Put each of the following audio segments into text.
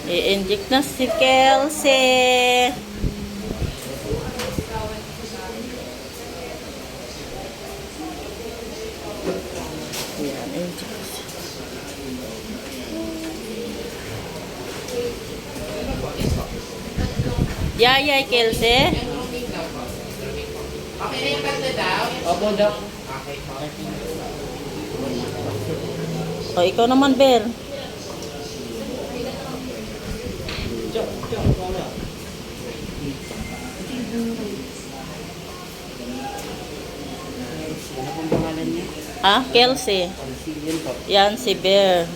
I-inject na si Kelsey. Yan, inject. Yayay, Kelsey. Okay na yung kanta daw? Opo, Doc. Okay. O, ikaw naman, Bel. Ano pong pangalan niya? Ah, Kelsey. Yan, si Bear.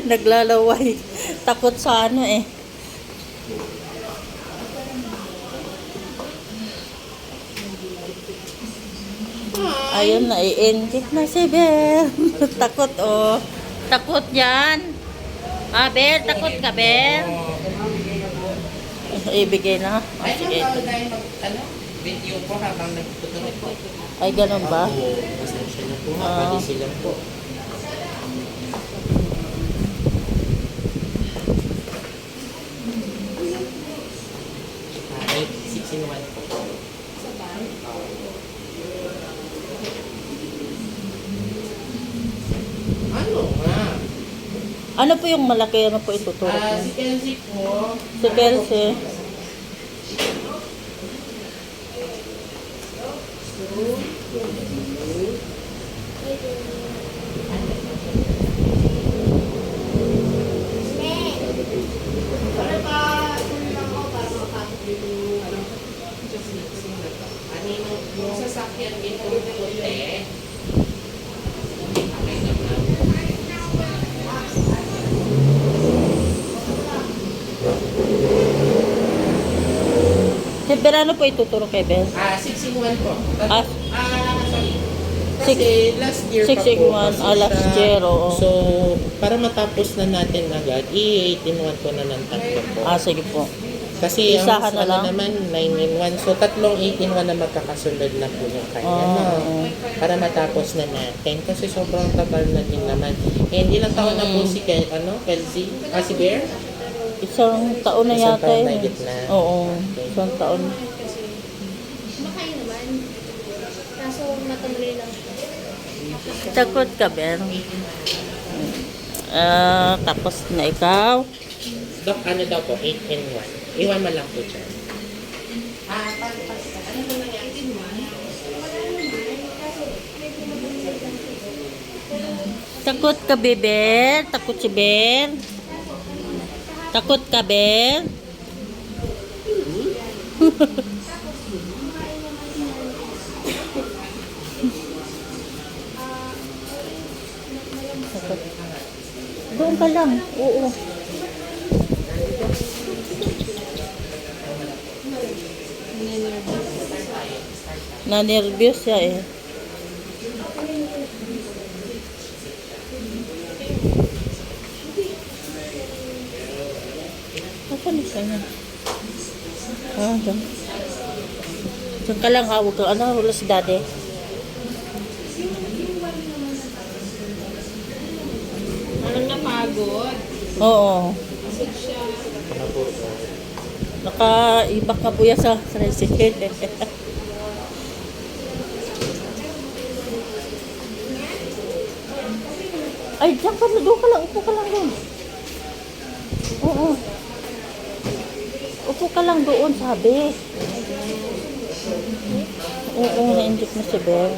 Naglalaway. Takot sa ano eh. Ayun na, i-inject na si Bear. Takot oh. Takot yan. Ah, Bear, takot ka, Bear. Ibigay na. Ah, sige. Video po habang nagtutuloy po. Ay, ganun ba? Pasensya na po ha, pati sila po. Ay, 6-in-1 po. Ano nga? Ano po yung malaki? Ano po ituturo mo? Si Kelsey po. Si Kelsey. Yung sasakyan dito puti. Si Bear, ano po ituturo kay Bear? 6-in-1 po. Ah, Sorry. Kasi last year pa 6 in po. 1. kasi Ah, last siya- year, oo. So, para matapos na natin agad, i-8-in-1 ko na ng tatlo po. Ah, sige po. Kasi ang isahan na lang? naman, 9-in-1. So, tatlong 8-in-1 na magkakasunod na po yung kanya. Ah, no? Para matapos na natin. Kasi sobrang tagal na din naman. Eh, ilang taon na po si Kelsey? Si Bear? Isang taon na Isang yata taon yun. na higit na. Oo, isang taon. Kumakain naman. Kaso matangli lang siya. Takot ka, Bear. Ah, tapos na ikaw. Dok, ano daw po? 8-in-1. Iwan mo lang po dyan. Ano po nangyari? Takot ka, Bear? Takot si Bear? Takot ka, Bear? Takot. Doon ka lang. Oo. Na-nervous siya eh. Nasaan isa niya? Ah, dyan. Diyan ka lang ha. Huwag ka, wala si daddy. Parang napagod. Oo. Kasi siya. Naka-ibak ka po yan sa tricycle. Ay, diyan ka na. Doon ka lang. Upo ka lang doon. Oo. Upo ka lang doon, sabi. Oo, na-inject mo si Bear.